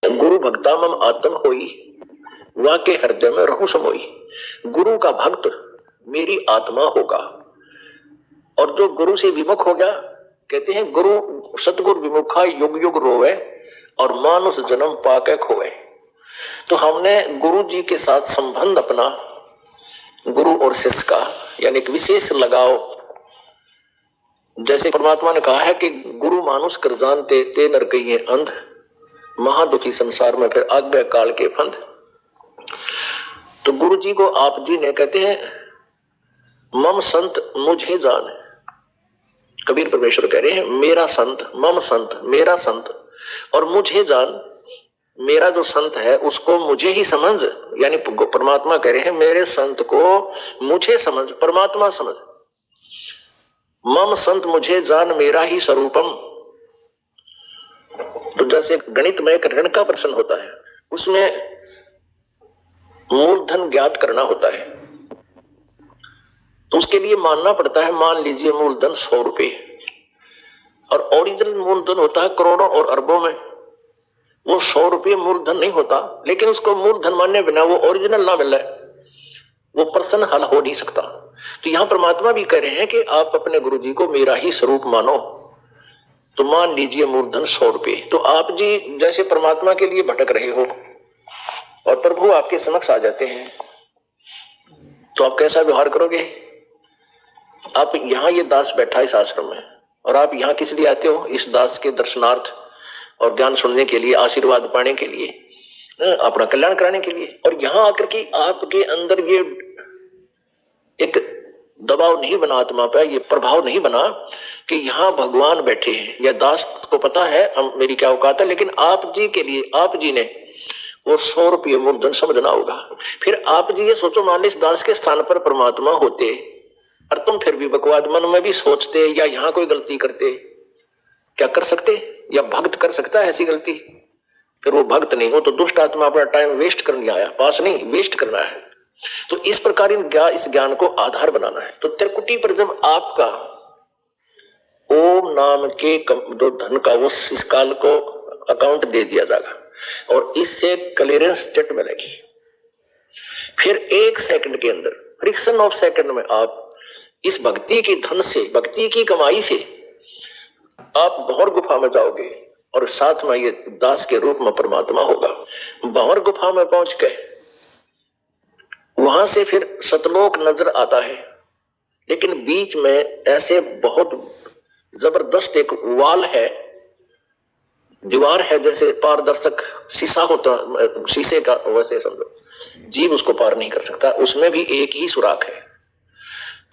गुरु भक्ता मम आत्म होई, वाके हृदय में रहूं समोई। गुरु का भक्त मेरी आत्मा होगा, और जो गुरु से विमुख हो गया, कहते हैं गुरु सतगुरु विमुखा युग युग रोवे, और मानुष जन्म पाके खोए। तो हमने गुरु जी के साथ संबंध अपना गुरु और शिष्य का यानी एक विशेष लगाव, जैसे परमात्मा ने कहा है कि गुरु मानुष कर जानते ते नर कहिए अंध, महादुखी संसार में फिर आज्ञा काल के फंद। तो गुरु जी को आप जी ने कहते हैं मम संत मुझे जान। कबीर परमेश्वर कह रहे हैं मेरा संत, मम संत मेरा संत, और मुझे जान, मेरा जो संत है उसको मुझे ही समझ। यानी परमात्मा कह रहे हैं मेरे संत को मुझे समझ, परमात्मा समझ। मम संत मुझे जान मेरा ही स्वरूपम। तो जैसे गणित में एक ऋण का प्रश्न होता है, उसमें मूलधन ज्ञात करना होता है, तो उसके लिए मानना पड़ता है, मान लीजिए मूलधन 100 रुपए, और ओरिजिनल मूलधन होता है करोड़ों और अरबों में। वो 100 रुपये मूलधन नहीं होता, लेकिन उसको मूलधन मानने बिना वो ओरिजिनल ना मिले, वो प्रश्न हल हो नहीं सकता। तो यहां परमात्मा भी कह रहे हैं कि आप अपने गुरु जी को मेरा ही स्वरूप मानो। तो मान लीजिए मूलधन 100 रुपये, तो आप जी जैसे परमात्मा के लिए भटक रहे हो और प्रभु आपके समक्ष आ जाते हैं, तो आप कैसा व्यवहार करोगे? आप यहाँ ये दास बैठा इस आश्रम में, और आप यहाँ किस लिए आते हो? इस दास के दर्शनार्थ और ज्ञान सुनने के लिए, आशीर्वाद पाने के लिए, अपना कल्याण कराने के लिए। और यहाँ आकर के आपके अंदर ये एक दबाव नहीं बना आत्मा पे, ये प्रभाव नहीं बना कि यहाँ भगवान बैठे हैं, या दास को पता है मेरी क्या औकात है, लेकिन आप जी के लिए आप जी ने वो 100 रुपये मूलधन समझना होगा। फिर आप जी ये सोचो, मान ली इस दास के स्थान पर परमात्मा होते और तुम फिर भी बकवाद मन में भी सोचते या यहाँ कोई गलती करते, क्या कर सकते? या भक्त कर सकता है ऐसी गलती? फिर वो भक्त नहीं हो तो दुष्ट आत्मा अपना टाइम वेस्ट करने आया, पास नहीं वेस्ट करना है। तो इस प्रकार इस ज्ञान को आधार बनाना है। तो त्रिकुटी पर जब आपका ओम नाम के जो धन का वो इस काल को अकाउंट दे दिया जाएगा, और इससे क्लियरेंस स्टेट मिलेगी। फिर 1 सेकंड के अंदर, फ्रिक्शन ऑफ सेकंड में, आप इस भक्ति के धन से, भक्ति की कमाई से आप भंवर गुफा में जाओगे, और साथ में ये दास के रूप में परमात्मा होगा। भंवर गुफा में पहुंच के वहां से फिर सतलोक नजर आता है, लेकिन बीच में ऐसे बहुत जबरदस्त एक वाल है, दीवार है, जैसे पारदर्शक शीशा होता, शीशे का वैसे समझो, जीव उसको पार नहीं कर सकता। उसमें भी एक ही सुराख है।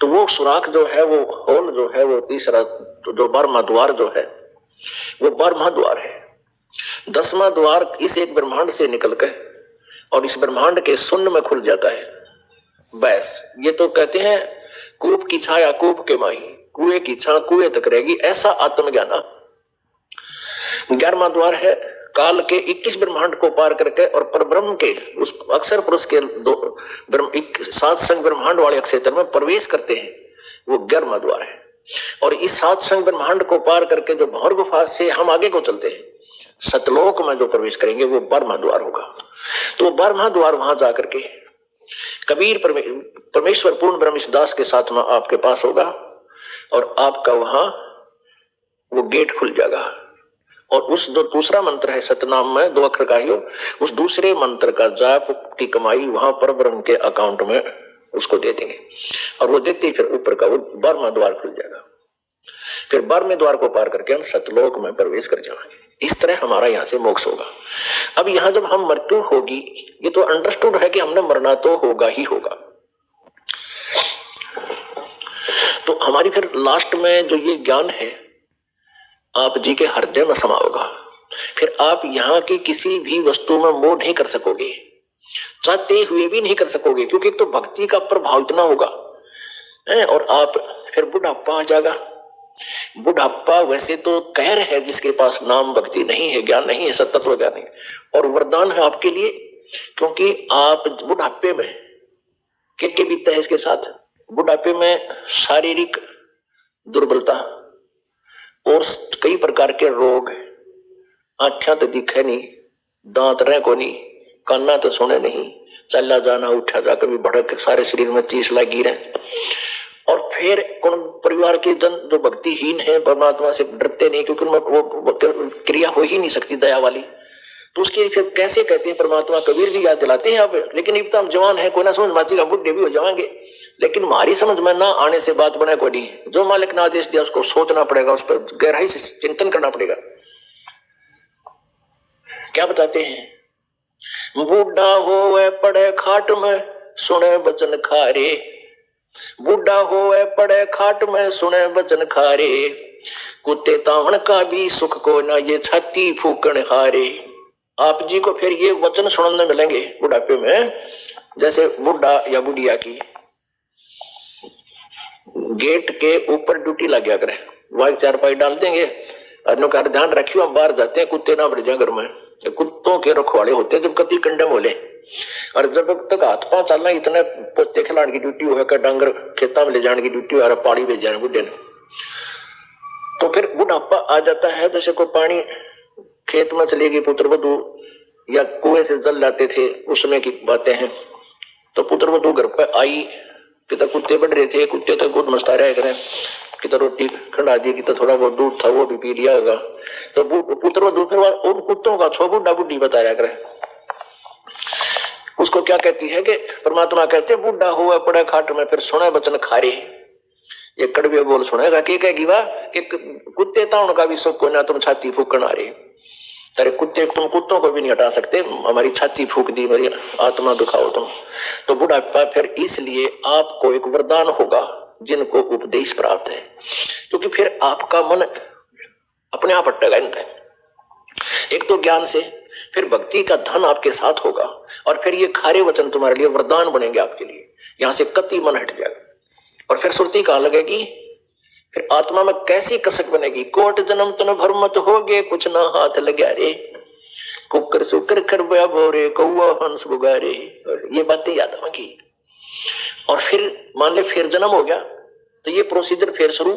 तो वो सुराख जो है, वो होल जो है, वो तीसरा जो 12वां द्वार जो है, वो 12वां द्वार है। 10वां द्वार इस एक ब्रह्मांड से निकल के और इस ब्रह्मांड के शून्य में खुल जाता है। बस ये तो कहते हैं कूप की छाया कूप के माही, कुएं की छा कुएं तक रहेगी, ऐसा आत्मज्ञान। 11वां द्वार है काल के 21 ब्रह्मांड को पार करके और परब्रह्म के उस अक्षर पुरुष के 7 संग ब्रह्मांड वाले क्षेत्र में प्रवेश करते हैं, वो 11वां द्वार है। और इस 7 संग ब्रह्मांड को पार करके जो भंवर गुफा से हम आगे को चलते हैं, सतलोक में जो प्रवेश करेंगे, वो 12वां द्वार होगा। तो 12वां द्वार वहां जाकर के कबीर परमेश्वर पूर्ण ब्रह्म इस दास के साथ में आपके पास होगा, और आपका वहां वो गेट खुल जाएगा। और उस जो दूसरा मंत्र है सतनाम में 2 अक्षर का ही, उस दूसरे मंत्र का जाप की कमाई वहां पर ब्रह्म के अकाउंट में उसको दे देंगे, और वो देते ही फिर ऊपर का वो 12वां द्वार खुल जाएगा। फिर 12वें द्वार को पार करके हम सतलोक में प्रवेश कर जाएंगे। इस तरह हमारा यहाँ से मोक्ष होगा। अब यहाँ जब हम मृत्यु होगी, ये तो अंडरस्टूड है कि हमने मरना तो होगा ही होगा। तो हमारी फिर लास्ट में जो ये ज्ञान है आप जी के हृदय में समा होगा। फिर आप यहाँ की किसी भी वस्तु में मोह नहीं कर सकोगे, चाहते हुए भी नहीं कर सकोगे, क्योंकि एक तो भक्ति का प्रभाव इतना होगा। और आप फिर बुढ़ापा आ जाएगा। बुढ़ापा वैसे तो कहर है जिसके पास नाम भक्ति नहीं है, ज्ञान नहीं है, सतत्व ज्ञान नहीं, और वरदान है आपके लिए, क्योंकि आप बुढ़ापे में क्या बीतता है इसके साथ। बुढ़ापे में शारीरिक दुर्बलता और कई प्रकार के रोग, आंखें तो दिखे नहीं, दांत रहे को नहीं, काना तो सुने नहीं, चला जाना उठा जा, कभी भड़क सारे शरीर में चीस लगी रहे। और फिर कौन परिवार के जन जो भक्तिहीन है, परमात्मा से डरते नहीं, क्योंकि उनमें वो क्रिया हो ही नहीं सकती दया वाली, तो उसके फिर कैसे कहते हैं परमात्मा। कबीर जी याद दिलाते हैं अब, लेकिन अब तो हम जवान है, कोई ना समझ माची का बुढ़े भी हो जाएंगे, लेकिन हमारी समझ में ना आने से बात बने को नहीं। जो मालिक ने आदेश दिया उसको सोचना पड़ेगा, उस पर गहराई से चिंतन करना पड़ेगा। क्या बताते हैं, बूढ़ा होवे पड़े खाट में सुने बचन खारे, बूढ़ा होवे पड़े खाट में सुने बचन खारे, कुत्ते तावण का भी सुख को ना ये छाती फूकण हारे। आप जी को फिर ये वचन सुनने मिलेंगे बुढ़ापे में, जैसे बुढ़ा या बुढ़िया की गेट के ऊपर ड्यूटी लग गया करे, वहां चार पाई डाल देंगे और ध्यान रखियो हम बाहर जाते हैं कुत्ते ना बढ़ जाए घर में। कुत्तों के रखवाले होते हैं जब कति कंडम बोले, और जब तक हाथ पांव चलना इतने पोते खिलाने की ड्यूटी हो, डांगर खेता में ले जाने की ड्यूटी हो, पानी भेज जाने बुढ़े ने। तो फिर बुढ़ापा आ जाता है, जैसे कोई पानी खेत में चलेगी पुत्र वधू या कुएं से जल लाते थे उस समय की बातें हैं। तो पुत्र वधू घर पर आई, कितना कुत्ते बढ़ रहे थे, कुत्ते तो गुद मस्ता रहे करें, कितना रोटी खंडा दी, कितना थोड़ा बहुत दूध था वो भी पी लिया होगा। तो पुत्र वधू फिर उन कुत्तों का छो बुढ़ा बुढ़ी बताया करें। उसको क्या कहती है कि परमात्मा कहते बूढ़ा हुआ पड़े खाट में फिर सुने बचन खारे। ये कड़वे बोल सुनेगा कि कहेगी वाह कि कुत्ते ताउन का भी सुख को ना तुम छाती फूकण आ रहे, तेरे कुत्ते तुम कुत्तों को भी नहीं हटा सकते, हमारी छाती फूक दी, मेरी आत्मा दुखाओ तुम। तो बुढ़ापा फिर इसलिए आपको एक वरदान होगा जिनको उपदेश प्राप्त है, क्योंकि फिर आपका मन अपने आप हटेगा। एक तो ज्ञान से, फिर भक्ति का धन आपके साथ होगा, और फिर ये खारे वचन तुम्हारे लिए वरदान बनेंगे आपके लिए, यहां से कति मन हट जाएगा। और फिर सुरती कहां लगेगी, फिर आत्मा में कैसी कसक बनेगी, कोट जन्म तन भर मत होगे कुछ ना हाथ लगा रे, कुकर सुकर खरबा बोरे कौआ हंस गुगारे। ये बातें याद आएंगी। और फिर मान ले फिर जन्म हो गया तो ये प्रोसीजर फिर शुरू,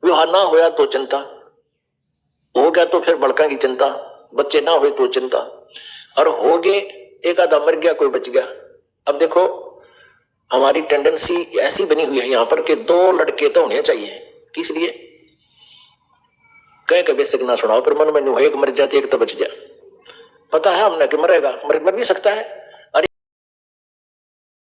विवाह ना होया तो चिंता, हो गया तो फिर बड़का की चिंता, बच्चे ना हुए तो चिंता, और हो गए एक आधा मर गया कोई बच गया। अब देखो हमारी टेंडेंसी ऐसी बनी हुई है यहाँ पर कि 2 लड़के तो होने चाहिए। किस लिए कह के बेसिक ना सुनाओ, पर मन में एक मर जाते एक तो बच जाए। पता है हमने कि मरेगा, मर भी सकता है,